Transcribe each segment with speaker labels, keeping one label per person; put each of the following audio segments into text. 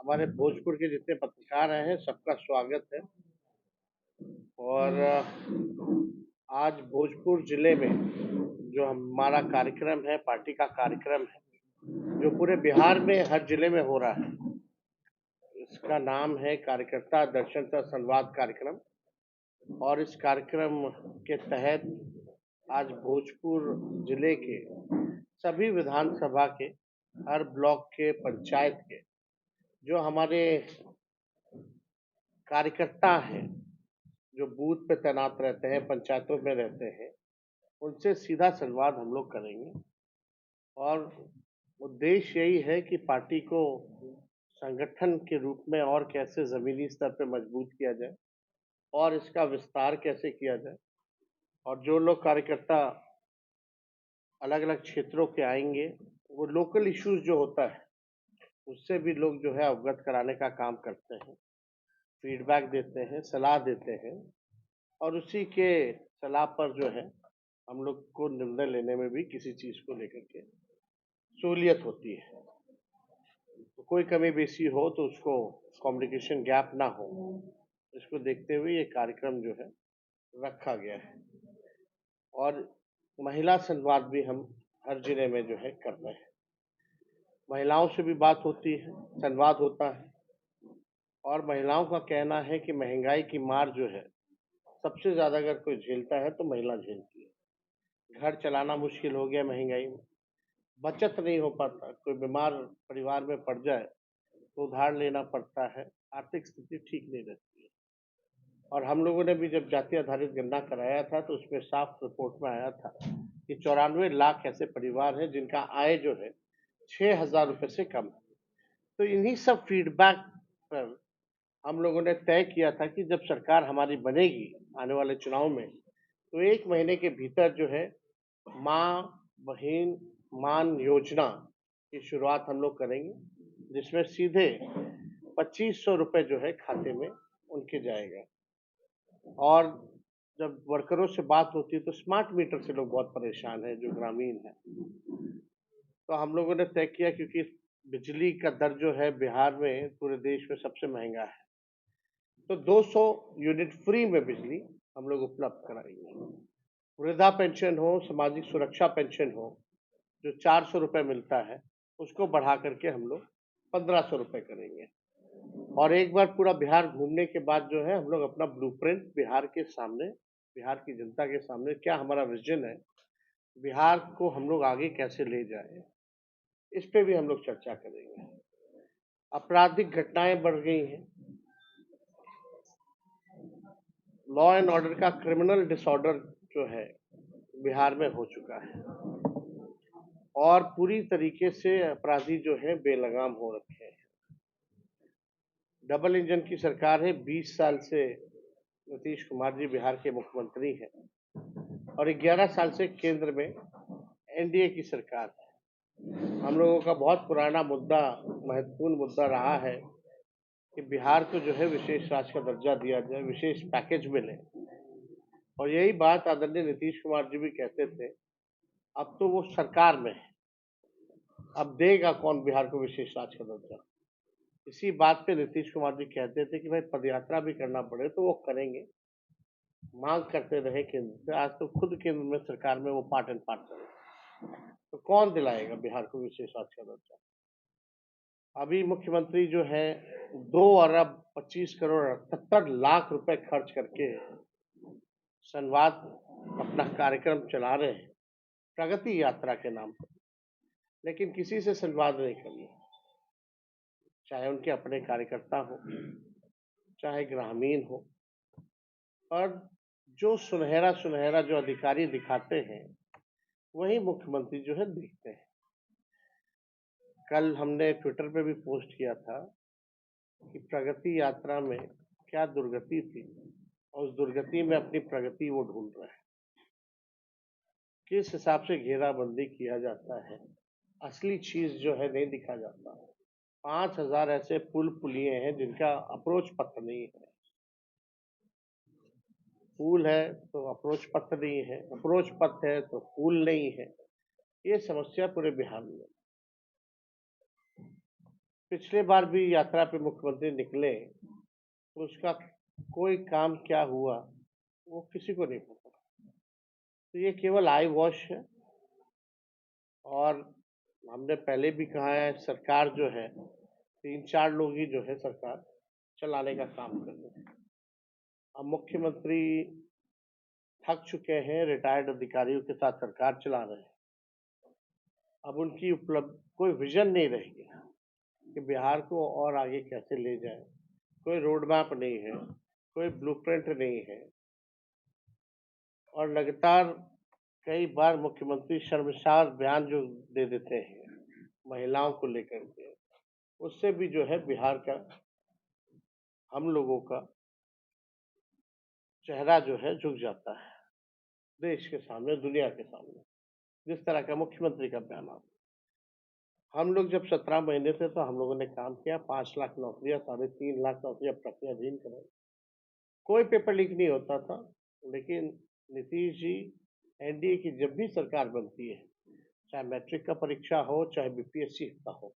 Speaker 1: हमारे भोजपुर के जितने पत्रकार आए हैं सबका स्वागत है। और आज भोजपुर जिले में जो हमारा कार्यक्रम है, पार्टी का कार्यक्रम है, जो पूरे बिहार में हर जिले में हो रहा है, इसका नाम है कार्यकर्ता दर्शन सह संवाद कार्यक्रम। और इस कार्यक्रम के तहत आज भोजपुर जिले के सभी विधानसभा के हर ब्लॉक के पंचायत के जो हमारे कार्यकर्ता हैं, जो बूथ पे तैनात रहते हैं, पंचायतों में रहते हैं, उनसे सीधा संवाद हम लोग करेंगे। और उद्देश्य यही है कि पार्टी को संगठन के रूप में और कैसे जमीनी स्तर पे मजबूत किया जाए और इसका विस्तार कैसे किया जाए। और जो लोग कार्यकर्ता अलग अलग क्षेत्रों के आएंगे, वो लोकल इश्यूज जो होता है उससे भी लोग जो है अवगत कराने का काम करते हैं, फीडबैक देते हैं, सलाह देते हैं। और उसी के सलाह पर जो है हम लोग को निर्णय लेने में भी किसी चीज को लेकर के सहूलियत होती है। तो कोई कमी बेसी हो तो उसको कम्युनिकेशन गैप ना हो, इसको देखते हुए ये कार्यक्रम जो है रखा गया है। और महिला संवाद भी हम हर जिले में जो है कर रहे हैं। महिलाओं से भी बात होती है, संवाद होता है। और महिलाओं का कहना है कि महंगाई की मार जो है सबसे ज्यादा अगर कोई झेलता है तो महिला झेलती है। घर चलाना मुश्किल हो गया महंगाई में, बचत नहीं हो पाता, कोई बीमार परिवार में पड़ जाए तो उधार लेना पड़ता है, आर्थिक स्थिति ठीक नहीं रहती है। और हम लोगों ने भी जब जाति आधारित गणना कराया था तो उसमें साफ रिपोर्ट में आया था कि 94 लाख ऐसे परिवार हैं जिनका आय जो है 6,000 रुपए से कम है। तो इन्हीं सब फीडबैक पर हम लोगों ने तय किया था कि जब सरकार हमारी बनेगी आने वाले चुनाव में, तो 1 महीने के भीतर जो है माँ बहन मान योजना की शुरुआत हम लोग करेंगे, जिसमें सीधे 2,500 रुपए जो है खाते में उनके जाएगा। और जब वर्करों से बात होती है तो स्मार्ट मीटर से लोग बहुत परेशान हैं जो ग्रामीण है। तो हम लोगों ने तय किया, क्योंकि बिजली का दर जो है बिहार में पूरे देश में सबसे महंगा है, तो 200 यूनिट फ्री में बिजली हम लोग उपलब्ध कराएंगे। वृद्धा पेंशन हो, सामाजिक सुरक्षा पेंशन हो, जो 400 रुपए मिलता है उसको बढ़ा करके हम लोग 1,500 रुपए करेंगे। और एक बार पूरा बिहार घूमने के बाद जो है हम लोग अपना ब्लूप्रिंट बिहार के सामने, बिहार की जनता के सामने क्या हमारा विजन है, बिहार को हम लोग आगे कैसे ले जाए, इस पे भी हम लोग चर्चा करेंगे। आपराधिक घटनाएं बढ़ गई हैं, लॉ एंड ऑर्डर का क्रिमिनल डिसऑर्डर जो है बिहार में हो चुका है और पूरी तरीके से अपराधी जो है बेलगाम हो रखे हैं। डबल इंजन की सरकार है, 20 साल से नीतीश कुमार जी बिहार के मुख्यमंत्री हैं और 11 साल से केंद्र में एनडीए की सरकार है। हम लोगों का बहुत पुराना मुद्दा, महत्वपूर्ण मुद्दा रहा है कि बिहार को जो है विशेष राज्य का दर्जा दिया जाए, विशेष पैकेज मिले। और यही बात आदरणीय नीतीश कुमार जी भी कहते थे। अब तो वो सरकार में है, अब देगा कौन बिहार को विशेष राज्य का दर्जा। इसी बात पे नीतीश कुमार जी कहते थे कि भाई पदयात्रा भी करना पड़े तो वो करेंगे, मांग करते रहे केंद्र से। आज तो खुद केंद्र में सरकार में वो पार्ट एंड पार्ट करे, तो कौन दिलाएगा बिहार को विशेष राज्य का दर्जा। अभी मुख्यमंत्री जो है 2 अरब 25 करोड़ 78 लाख रुपए खर्च करके संवाद अपना कार्यक्रम चला रहे हैं प्रगति यात्रा के नाम पर, लेकिन किसी से संवाद नहीं करना, चाहे उनके अपने कार्यकर्ता हो, चाहे ग्रामीण हो। और जो सुनहरा सुनहरा जो अधिकारी दिखाते हैं वही मुख्यमंत्री जो है दिखते हैं। कल हमने ट्विटर पे भी पोस्ट किया था कि प्रगति यात्रा में क्या दुर्गति थी और उस दुर्गति में अपनी प्रगति वो ढूंढ रहे हैं। किस हिसाब से घेराबंदी किया जाता है, असली चीज जो है नहीं दिखा जाता। 5,000 ऐसे पुल पुलिये हैं जिनका अप्रोच पत्र नहीं है। पुल है तो अप्रोच पत्र नहीं है, अप्रोच पत्र है तो पुल नहीं है। ये समस्या पूरे बिहार में पिछले बार भी यात्रा पे मुख्यमंत्री निकले तो उसका कोई काम क्या हुआ वो किसी को नहीं पता। तो ये केवल आई वॉश है। और हमने पहले भी कहा है, सरकार जो है 3-4 लोग ही जो है सरकार चलाने का काम कर रहे हैं। अब मुख्यमंत्री थक चुके हैं, रिटायर्ड अधिकारियों के साथ सरकार चला रहे हैं। अब उनकी उपलब्ध कोई विजन नहीं रह गया कि बिहार को और आगे कैसे ले जाए। कोई रोड मैप नहीं है, कोई ब्लूप्रिंट नहीं है। और लगातार कई बार मुख्यमंत्री शर्मसार बयान जो दे देते हैं महिलाओं को लेकर के, उससे भी जो है बिहार का, हम लोगों का चेहरा जो है झुक जाता है देश के सामने, दुनिया के सामने। जिस तरह का मुख्यमंत्री का बयान आता है। हम लोग जब 17 महीने थे तो हम लोगों ने काम किया, 5 लाख नौकरियां, 3.5 लाख नौकरियां प्रक्रियाधीन कराई। कोई पेपर लीक नहीं होता था। लेकिन नीतीश जी, एनडीए की जब भी सरकार बनती है, चाहे मैट्रिक का परीक्षा हो चाहे बीपीएससी का हो,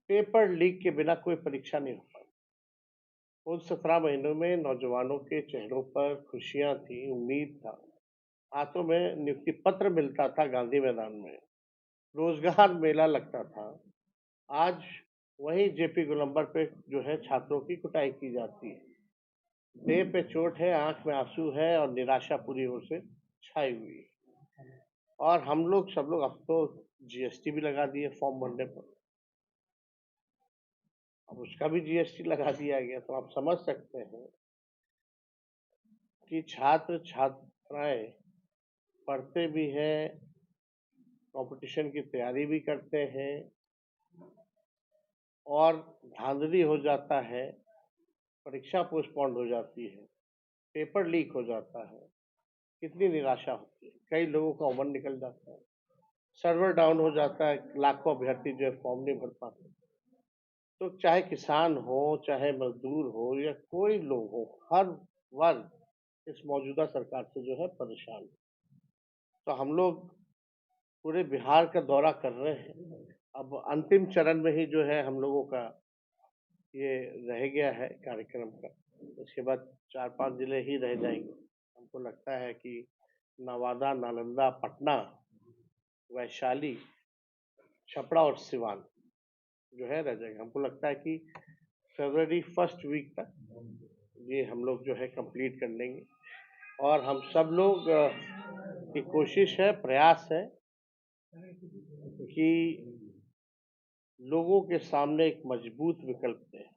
Speaker 1: पेपर लीक के बिना कोई परीक्षा नहीं हो पाती। उन 17 महीनों में नौजवानों के चेहरों पर खुशियां थी, उम्मीद था, हाथों में नियुक्ति पत्र मिलता था, गांधी मैदान में रोजगार मेला लगता था। आज वही जेपी गोलंबर पे जो है छात्रों की कुटाई की जाती है। देह पे चोट है, आंख में आंसू है और निराशा पूरी ओर से छाई हुई है। और हम लोग सब लोग अब तो जीएसटी भी लगा दिए फॉर्म भरने पर। अब उसका भी जीएसटी लगा दिया गया, तो आप समझ सकते हैं कि छात्र छात्राएं पढ़ते भी हैं, कंपटीशन की तैयारी भी करते हैं और धांधली हो जाता है, परीक्षा पोस्टपोन्ड हो जाती है, पेपर लीक हो जाता है। कितनी निराशा होती है, कई लोगों का उम्र निकल जाता है, सर्वर डाउन हो जाता है, लाखों अभ्यर्थी जो है फॉर्म नहीं भर पाते। तो चाहे किसान हो, चाहे मजदूर हो या कोई लोग हो, हर वर्ग इस मौजूदा सरकार से जो है परेशान है। तो हम लोग पूरे बिहार का दौरा कर रहे हैं। अब अंतिम चरण में ही जो है हम लोगों का ये रह गया है कार्यक्रम का। इसके बाद 4-5 जिले ही रह जाएंगे। हमको लगता है कि नवादा, नालंदा, पटना, वैशाली, छपरा और सिवान जो है रह जाएगा। हमको लगता है कि फरवरी फर्स्ट वीक तक ये हम लोग जो है कंप्लीट कर लेंगे। और हम सब लोग की कोशिश है, प्रयास है कि लोगों के सामने एक मजबूत विकल्प दें।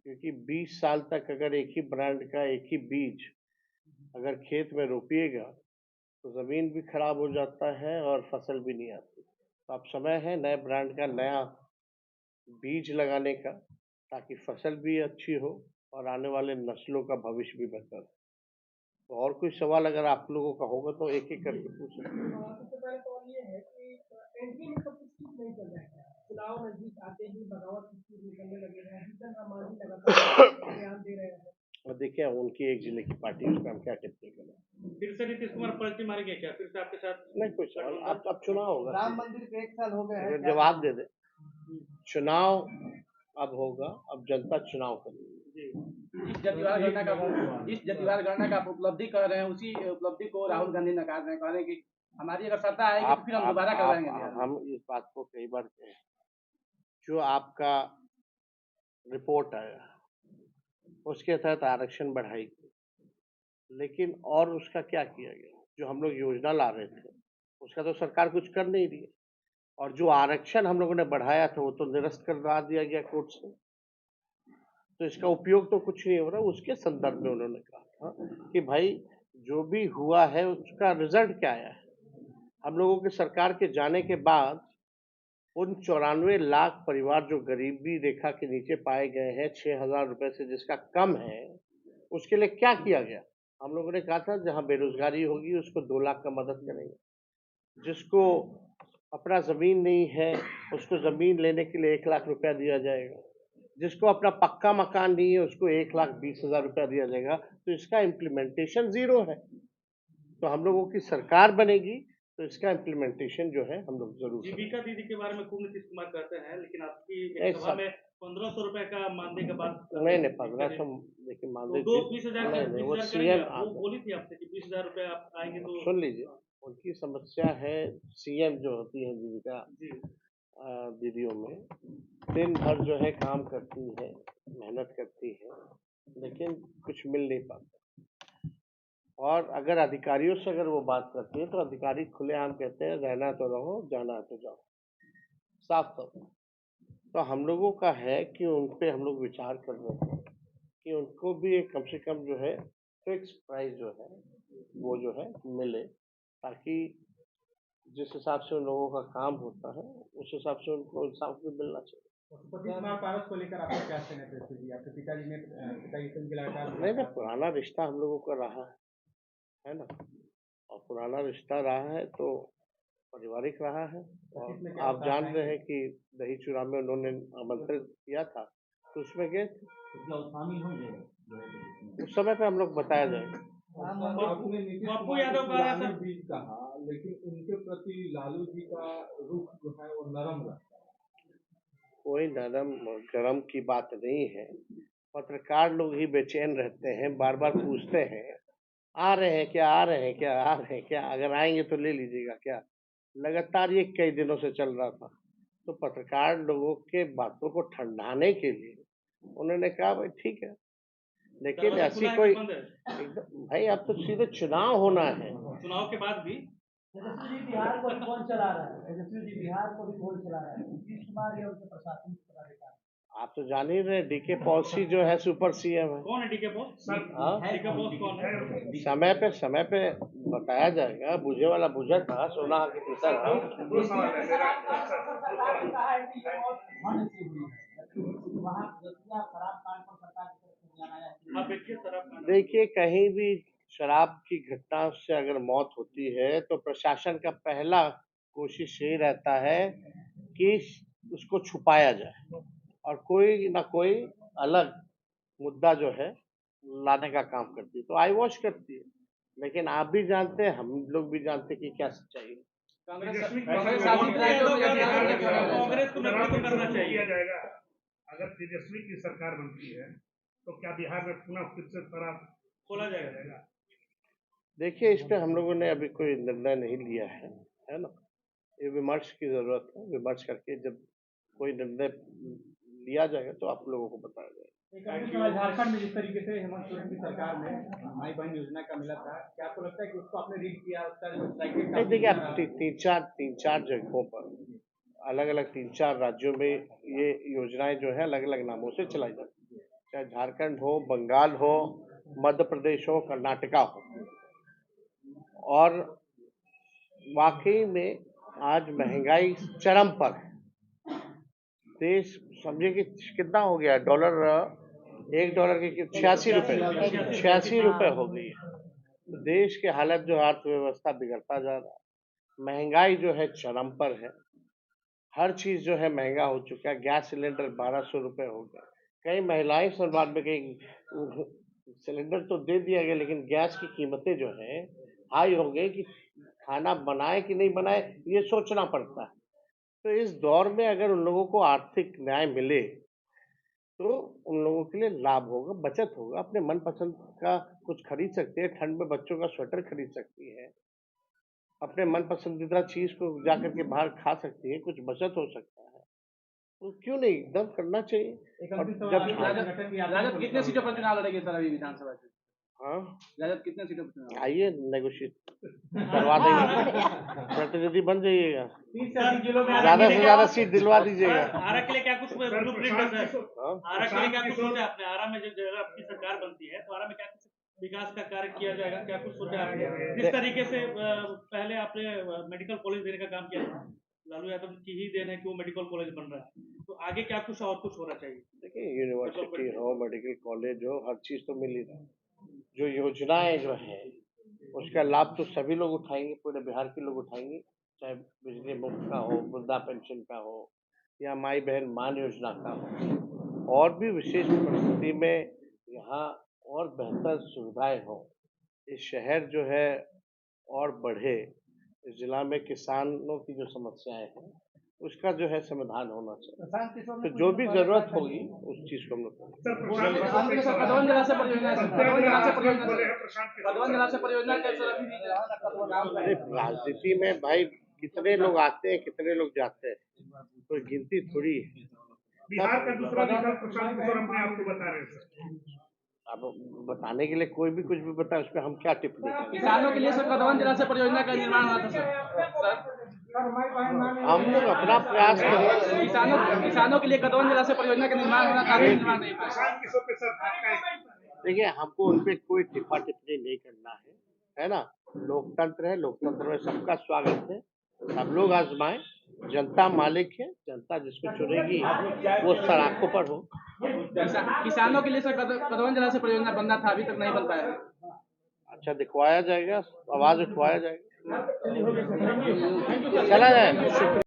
Speaker 1: क्योंकि 20 साल तक अगर एक ही ब्रांड का एक ही बीज अगर खेत में रोपिएगा तो जमीन भी खराब हो जाता है और फसल भी नहीं आती। तो अब समय है नए ब्रांड का नया बीज लगाने का, ताकि फसल भी अच्छी हो और आने वाले नस्लों का भविष्य भी बेहतर हो। तो और कोई सवाल अगर आप लोगों का होगा तो एक एक करके पूछ सकते हैं।
Speaker 2: सबसे पहले सवाल ये है कि एनडीए में सब कुछ ठीक नहीं चल रहा है। चुनाव नजदीक आते ही बगावत की चीज निकलने लगे हैं। जीतन राम मांझी लगातार बयान दे रहे हैं।
Speaker 1: और देखिए उनकी एक जिले की पार्टी, उसमें हम क्या कहते हैं।
Speaker 2: फिर से नीतीश कुमार पलटी मारेंगे क्या? फिर से आपके साथ
Speaker 1: नहीं कोई सवाल, अब चुनाव होगा,
Speaker 2: राम मंदिर के 1 साल हो गए हैं,
Speaker 1: जवाब दे दे। चुनाव अब होगा, अब जनता चुनाव करेगी।
Speaker 2: जिस जतिवार गणना का आप उपलब्धि कर रहे हैं, उसी उपलब्धि को राहुल गांधी नकार रहे हैं, कह रहे हैं कि हमारी अगर सत्ता आएगी तो फिर हम दोबारा करवाएंगे बिहार में।
Speaker 1: हम इस बात को कई बार कहे, जो आपका रिपोर्ट आया उसके तहत आरक्षण बढ़ाई गई, लेकिन और उसका क्या किया गया? जो हम लोग योजना ला रहे थे उसका तो सरकार कुछ कर नहीं रही है। और जो आरक्षण हम लोगों ने बढ़ाया था वो तो निरस्त करवा दिया गया कोर्ट से। तो इसका उपयोग तो कुछ नहीं हो रहा। उसके संदर्भ में उन्होंने कहा था कि भाई जो भी हुआ है उसका रिजल्ट क्या आया है। हम लोगों की सरकार के जाने के बाद उन 94 लाख परिवार जो गरीबी रेखा के नीचे पाए गए हैं, 6,000 रुपए से जिसका कम है, उसके लिए क्या किया गया? हम लोगों ने कहा था जहां बेरोजगारी होगी उसको 2 लाख का मदद करेंगे, जिसको अपना जमीन नहीं है उसको जमीन लेने के लिए 1 लाख रुपया दिया जाएगा, जिसको अपना पक्का मकान नहीं है उसको 1,20,000 रुपया दिया जाएगा। तो इसका इम्प्लीमेंटेशन जीरो है। तो हम लोगों की सरकार बनेगी तो इसका इम्प्लीमेंटेशन जो है हम लोग जरूर
Speaker 3: जीविका दीदी के बारे में खूब नीतीश कुमार कहते हैं, लेकिन आपकी
Speaker 1: नहीं,
Speaker 3: एक सभा में 1500 रुपए का मानदेय का बात
Speaker 1: नहीं 1500 देखिए
Speaker 3: तो
Speaker 1: मानदेय
Speaker 3: दो 20,000
Speaker 1: नहीं वो
Speaker 3: 20,000
Speaker 1: सीएम
Speaker 3: करेंगे, वो बोली थी आपसे कि 20,000 रुपए आप आएंगे तो
Speaker 1: सुन लीजिए, उनकी समस्या है सीएम जो होती है जीविका
Speaker 3: जी
Speaker 1: दीदियों में दिन भर जो है काम करती है, मेहनत करती है, लेकिन कुछ मिल नहीं पाता। और अगर अधिकारियों से अगर वो बात करती है तो अधिकारी खुलेआम कहते हैं रहना तो रहो, जाना तो जाओ, साफ तौर पर। तो हम लोगों का है कि उन पे हम लोग विचार कर रहे हैं कि उनको भी एक कम से कम जो है फिक्स प्राइस जो है वो जो है मिले, ताकि जिस हिसाब से उन लोगों का काम होता है उस हिसाब से उनको इंसाफ भी मिलना चाहिए।
Speaker 2: पशुपति कुमार पारस को लेकर आपका क्या कहना है जी? आपके पिताजी ने पिताजी से उनके लगातार
Speaker 1: नहीं पुराना रिश्ता हम लोगों का रहा है ना, और पुराना रिश्ता रहा है तो पारिवारिक रहा है। और आप जान रहे हैं कि दही चूड़ा में उन्होंने आमंत्रित किया था तो उसमें गए थे, उस समय पे हम लोग बताया जाएगा।
Speaker 3: पप्पू यादव का रहा सर
Speaker 4: भी कहा, लेकिन उनके प्रति लालू जी का रुख जो है वो नरम रहा।
Speaker 1: कोई नरम गरम की बात नहीं है, पत्रकार लोग ही बेचैन रहते हैं, बार बार पूछते हैं आ रहे हैं क्या, आ रहे हैं क्या, आ रहे हैं क्या, अगर आएंगे तो ले लीजिएगा क्या। लगातार ये कई दिनों से चल रहा था, तो पत्रकार लोगों के बातों को ठंडाने के लिए उन्होंने कहा भाई ठीक है, लेकिन ऐसी कोई एकदम भाई अब तो सीधे चुनाव होना है।
Speaker 3: चुनाव के बाद भी
Speaker 2: तेजस्वी जी बिहार को भी कौन चला रहा है? तेजस्वी जी बिहार को भी कौन चला रहा है? नीतीश कुमार या उनके प्रशासन पदाधिकारी?
Speaker 1: आप तो जान ही रहे डीके पॉलिसी जो है सुपर सीएम है।
Speaker 3: कौन है डीके बॉस? डीके बॉस कौन है?
Speaker 1: समय पे बताया जाएगा, बुझे वाला बुझता सोना की तीसर देखिए कहीं भी शराब की घटना से अगर मौत होती है तो प्रशासन का पहला कोशिश यही रहता है कि उसको छुपाया जाए और कोई ना कोई अलग मुद्दा जो है लाने का काम करती है, तो आई वॉश करती है। लेकिन आप भी जानते हैं, हम लोग भी जानते हैं कि क्या सच्चाई है।
Speaker 3: कांग्रेस को नेतृत्व करना चाहिए।
Speaker 5: अगर तेजस्वी की सरकार बनती है तो क्या बिहार में पुनः फिर से शराब
Speaker 3: खोला जाएगा?
Speaker 1: देखिए इस पे हम लोगों ने अभी कोई निर्णय नहीं लिया है ना, ये विमर्श की जरूरत है, विमर्श करके जब कोई निर्णय लिया जाएगा तो आप लोगों को बताया जाएगा।
Speaker 2: झारखंड में जिस तरीके से हेमंत सोरेन की सरकार में माई बहन योजना का मिला था, क्या आपको लगता है कि उसको आपने रीड किया? उसका
Speaker 1: नहीं देखिए आप तीन चार जगहों पर अलग अलग 3-4 राज्यों में ये योजनाएं जो है अलग अलग नामों से चलाई जाती है, चाहे झारखंड हो, बंगाल हो, मध्य प्रदेश हो, कर्नाटका हो। और वाकई में आज महंगाई चरम पर है। देश समझे कि कितना हो गया डॉलर, $1 के 86 रुपए हो गई है। तो देश के हालत जो अर्थव्यवस्था बिगड़ता जा रहा है, महंगाई जो है चरम पर है, हर चीज जो है महंगा हो चुका है। गैस सिलेंडर 1200 रुपए हो गया, कई महिलाएं समाज में कई सिलेंडर तो दे दिया गया लेकिन गैस की कीमतें जो है हाई हो गई कि खाना बनाए कि नहीं बनाए ये सोचना पड़ता है। तो इस दौर में अगर उन लोगों को आर्थिक न्याय मिले तो उन लोगों के लिए लाभ होगा, बचत होगा, अपने मनपसंद का कुछ खरीद सकते हैं, ठंड में बच्चों का स्वेटर खरीद सकती है, अपने मन पसंदीदा चीज को जाकर के बाहर खा सकती है, कुछ बचत हो सकता है, तो क्यों नहीं एकदम करना चाहिए। और जब
Speaker 2: राजद कितने सीटों पर चुनाव लड़ेंगे सर अभी विधानसभा से?
Speaker 1: हाँ
Speaker 2: राजद कितने सीटों पर चुनाव?
Speaker 1: आइए नेगोशिएट करवा देंगे, प्रतिनिधि बन जाइएगा, ज्यादा से ज्यादा सीट दिलवा दीजिएगा।
Speaker 3: आरा के लिए क्या कुछ ब्लूप्रिंट है सर? आरा के लिए क्या कुछ सोचा आपने? आरा में जब आपकी सरकार बनती है तो आरा में क्या कुछ विकास का कार्य किया जाएगा, क्या कुछ सोचा आपने? जिस तरीके से पहले आपने मेडिकल कॉलेज देने का काम किया, लालू यादव की ही देन है कि वो मेडिकल कॉलेज बन रहा है, तो आगे क्या कुछ और कुछ होना चाहिए?
Speaker 1: देखिए यूनिवर्सिटी हो, मेडिकल कॉलेज हो, हर चीज तो मिल ही रहा है। जो योजनाएं जो है उसका लाभ तो सभी लोग उठाएंगे, पूरे बिहार के लोग उठाएंगे, चाहे बिजली मुफ्त का हो, वृद्धा पेंशन का हो, या माई बहन मान योजना का हो, और भी विशेष परिस्थिति में यहाँ और बेहतर सुविधाएं हो, इस शहर जो है और बढ़े, इस जिला में किसानों की जो समस्याएं हैं उसका जो है समाधान होना चाहिए। तो जो भी जरूरत होगी उस चीज को हम लोग करेंगे।
Speaker 5: सर प्रशांत किशोर
Speaker 3: अंत में सर कदवन जलाशय परियोजना
Speaker 1: अरे राजनीति में भाई कितने लोग आते हैं कितने लोग जाते हैं, कोई गिनती थोड़ी है।
Speaker 5: बिहार का दूसरा विकल्प प्रशांत किशोर अपने आप को बता रहे हैं सर।
Speaker 1: अब बताने के लिए कोई भी कुछ भी बताए उस पर हम क्या टिप्पणी करें।
Speaker 3: किसानों के लिए सर कदवन जलाशय परियोजना का निर्माण हुआ था सर।
Speaker 1: हम लोग अपना प्रयास करें।
Speaker 3: किसानों के लिए कदवन जलाशय परियोजना का निर्माण होना था, निर्माण नहीं हुआ।
Speaker 5: प्रशांत किशोर पे सर आपका
Speaker 1: देखिए हमको उन पे कोई टिप्पा टिप्पणी नहीं करना है ना। लोकतंत्र है, लोकतंत्र में सबका स्वागत है, सब लोग आजमाएं। जनता मालिक है, जनता जिसको चुनेगी वो सड़कों पर हो।
Speaker 3: किसानों के लिए सर कदवन जलाशय परियोजना बनना था, अभी तक नहीं बन पाया है।
Speaker 1: अच्छा दिखवाया जाएगा, आवाज उठवाया जाएगा, चला जाएगा।